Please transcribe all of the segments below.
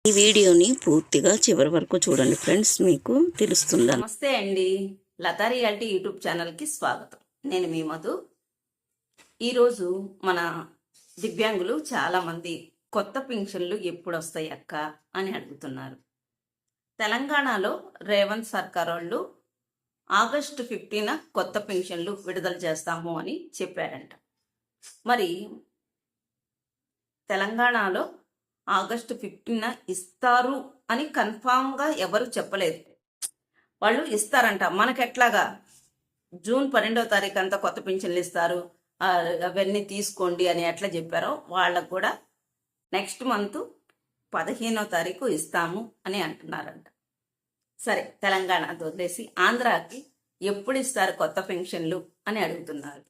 ఈ వీడియోని పూర్తిగా చివరి వరకు చూడండి ఫ్రెండ్స్, మీకు తెలుస్తుంది. నమస్తే అండి, లతా రియాలిటీ యూట్యూబ్ ఛానల్కి స్వాగతం. నేను మీ మధు. ఈరోజు మన దివ్యాంగులు చాలామంది కొత్త పింఛన్లు ఎప్పుడు వస్తాయి అక్క అని అడుగుతున్నారు. తెలంగాణలో రేవంత్ సర్కార్ వాళ్ళు ఆగస్టు 15న కొత్త పింఛన్లు విడుదల చేస్తాము అని చెప్పారంట. మరి తెలంగాణలో ఆగస్టు 15న ఇస్తారు అని కన్ఫామ్గా ఎవరు చెప్పలేదు. వాళ్ళు ఇస్తారంట. మనకెట్లాగా జూన్ 12వ తారీఖు అంతా కొత్త పింఛన్లు ఇస్తారు, అవన్నీ తీసుకోండి అని ఎట్లా చెప్పారో వాళ్ళకు కూడా నెక్స్ట్ మంత్ 15వ తారీఖు ఇస్తాము అని అంటున్నారంట. సరే, తెలంగాణ వదిలేసి ఆంధ్రాకి ఎప్పుడు ఇస్తారు కొత్త పెన్షన్లు అని అడుగుతున్నారు.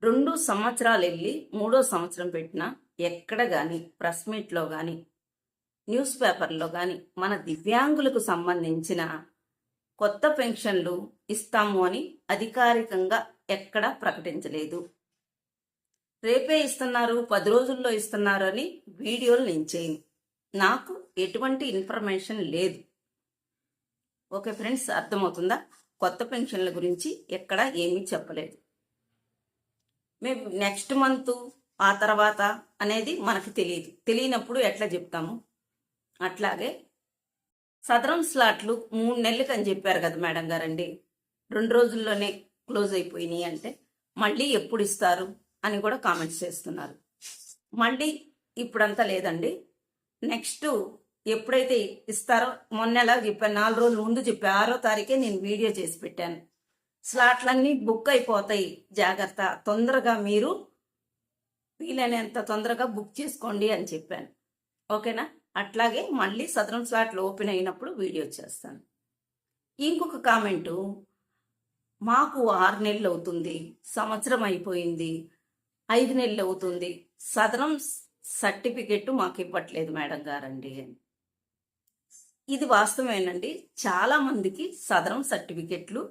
2 సంవత్సరాలు వెళ్ళి 3వ సంవత్సరం పెట్టినా ఎక్కడ కానీ ప్రెస్ మీట్లో కానీ న్యూస్ పేపర్లో కానీ మన దివ్యాంగులకు సంబంధించిన కొత్త పెన్షన్లు ఇస్తాము అని అధికారికంగా ఎక్కడా ప్రకటించలేదు. రేపే ఇస్తున్నారు, 10 రోజుల్లో ఇస్తున్నారు అని వీడియోలు నేను చేయను. నాకు ఎటువంటి ఇన్ఫర్మేషన్ లేదు. ఓకే ఫ్రెండ్స్, అర్థమవుతుందా? కొత్త పెన్షన్ల గురించి ఎక్కడా ఏమీ చెప్పలేదు. మేము నెక్స్ట్ మంత్ ఆ తర్వాత అనేది మనకు తెలియనప్పుడు ఎట్లా చెప్తాము? అట్లాగే సదరం స్లాట్లు 3 నెలలకు అని చెప్పారు కదా మేడం గారండి, 2 రోజుల్లోనే క్లోజ్ అయిపోయినాయి అంటే మళ్ళీ ఎప్పుడు ఇస్తారు అని కూడా కామెంట్స్ చేస్తున్నారు. మళ్ళీ ఇప్పుడంతా లేదండి, నెక్స్ట్ ఎప్పుడైతే ఇస్తారో మొన్న ఎలా చెప్పాను, 4 రోజుల ముందు చెప్పాను, 6వ తారీఖే నేను వీడియో చేసి పెట్టాను. స్లాట్లన్నీ బుక్ అయిపోతాయి, జాగ్రత్త, తొందరగా మీరు వీలైనంత తొందరగా బుక్ చేసుకోండి అని చెప్పాను. ఓకేనా? అట్లాగే మళ్ళీ సదరం స్లాట్లు ఓపెన్ అయినప్పుడు వీడియో చేస్తాను. ఇంకొక కామెంటు, మాకు 6 నెలలు అవుతుంది, సంవత్సరం అయిపోయింది, 5 నెలలు అవుతుంది, సదరం సర్టిఫికెట్ మాకు ఇవ్వట్లేదు మేడం గారండి అని. ఇది వాస్తవేనండి. చాలా మందికి సదరం సర్టిఫికెట్లు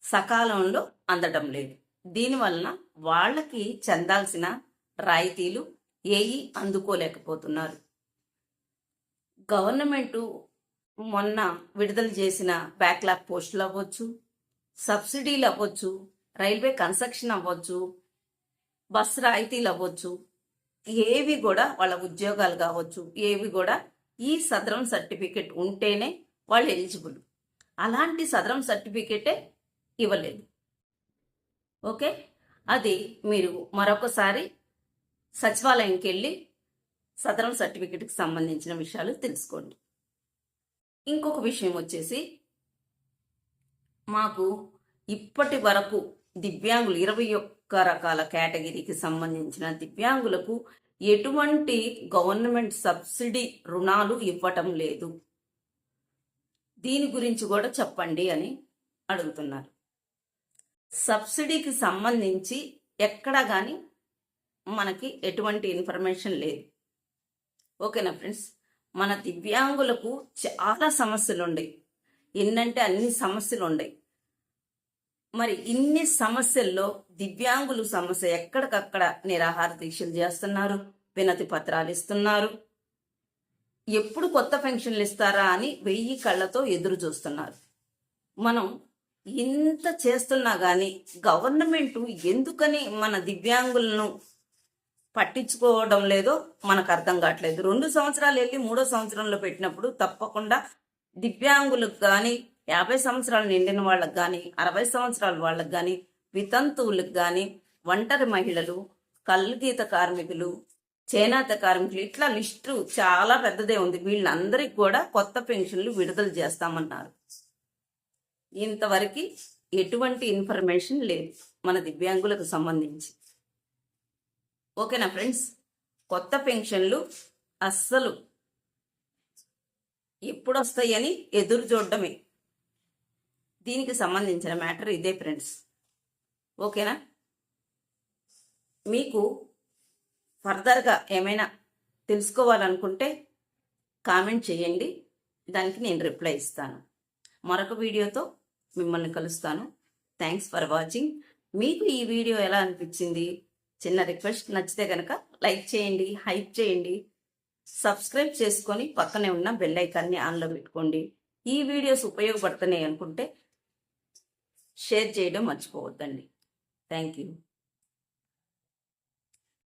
సకాలంలో అందడం లేదు. దీనివలన వాళ్ళకి చెందాల్సిన రాయితీలు ఏవి అందుకోలేకపోతున్నారు. గవర్నమెంట్ మొన్న విడుదల చేసిన బ్యాక్లాగ్ పోస్టులు అవ్వచ్చు, సబ్సిడీలు అవ్వచ్చు, రైల్వే కన్స్ట్రక్షన్ అవ్వచ్చు, బస్ రాయితీలు అవ్వచ్చు, ఏవి కూడా వాళ్ళ ఉద్యోగాలు కావచ్చు, ఏవి కూడా ఈ సదరం సర్టిఫికెట్ ఉంటేనే వాళ్ళు ఎలిజిబుల్. అలాంటి సదరం సర్టిఫికెటే ఇవ్వలేదు. ఓకే, అది మీరు మరొకసారి సచివాలయంకి వెళ్ళి సదరం సర్టిఫికెట్కి సంబంధించిన విషయాలు తెలుసుకోండి. ఇంకొక విషయం వచ్చేసి, మాకు ఇప్పటి వరకు దివ్యాంగులు 21 రకాల కేటగిరీకి సంబంధించిన దివ్యాంగులకు ఎటువంటి గవర్నమెంట్ సబ్సిడీ రుణాలు ఇవ్వటం లేదు. దీని గురించి కూడా చెప్పండి అని అడుగుతున్నారు. సబ్సిడీకి సంబంధించి ఎక్కడా కానీ మనకి ఎటువంటి ఇన్ఫర్మేషన్ లేదు. ఓకేనా ఫ్రెండ్స్? మన దివ్యాంగులకు చాలా సమస్యలు ఉన్నాయి, ఎన్నంటే అన్ని సమస్యలు ఉన్నాయి. మరి ఇన్ని సమస్యల్లో దివ్యాంగులు సమస్య ఎక్కడికక్కడ నిరాహార దీక్షలు చేస్తున్నారు, వినతి పత్రాలు ఇస్తున్నారు, ఎప్పుడు కొత్త పెన్షన్లు ఇస్తారా అని 1000 కళ్ళతో ఎదురు చూస్తున్నారు. మనం ఇంత చేస్తున్నా కానీ గవర్నమెంట్ ఎందుకని మన దివ్యాంగులను పట్టించుకోవడం లేదో మనకు అర్థం కావట్లేదు. 2 సంవత్సరాలు వెళ్ళి 3వ సంవత్సరంలో పెట్టినప్పుడు తప్పకుండా దివ్యాంగులకు కానీ, 50 సంవత్సరాలు నిండిన వాళ్ళకి కానీ, 60 సంవత్సరాల వాళ్ళకి కానీ, వితంతువులకు కానీ, ఒంటరి మహిళలు, కల్లుగీత కార్మికులు, చేనేత కార్మికులు, ఇట్లా లిస్టు చాలా పెద్దదే ఉంది. వీళ్ళందరికీ కూడా కొత్త పెన్షన్లు విడుదల చేస్తామన్నారు. ఇంతవరకు ఎటువంటి ఇన్ఫర్మేషన్ లేదు మన దివ్యాంగులకు సంబంధించి. ఓకేనా ఫ్రెండ్స్? కొత్త పెన్షన్లు అస్సలు ఎప్పుడు వస్తాయని ఎదురు చూడడమే. దీనికి సంబంధించిన మ్యాటర్ ఇదే ఫ్రెండ్స్. ఓకేనా? మీకు ఫర్దర్గా ఏమైనా తెలుసుకోవాలనుకుంటే కామెంట్ చేయండి, దానికి నేను రిప్లై ఇస్తాను. మరొక వీడియోతో మిమ్మల్ని కలుస్తాను. Thanks for watching. మీకు ఈ వీడియో ఎలా అనిపించింది? చిన్న రిక్వెస్ట్, నచ్చితే కనుక లైక్ చేయండి, హైప్ చేయండి. సబ్స్క్రైబ్ చేసుకొని పక్కనే ఉన్న బెల్ ఐకాన్ని ఆన్లో పెట్టుకోండి. ఈ వీడియోస్ ఉపయోగపడుతున్నాయి అనుకుంటే షేర్ చేయడం మర్చిపోవద్దండి. Thank you.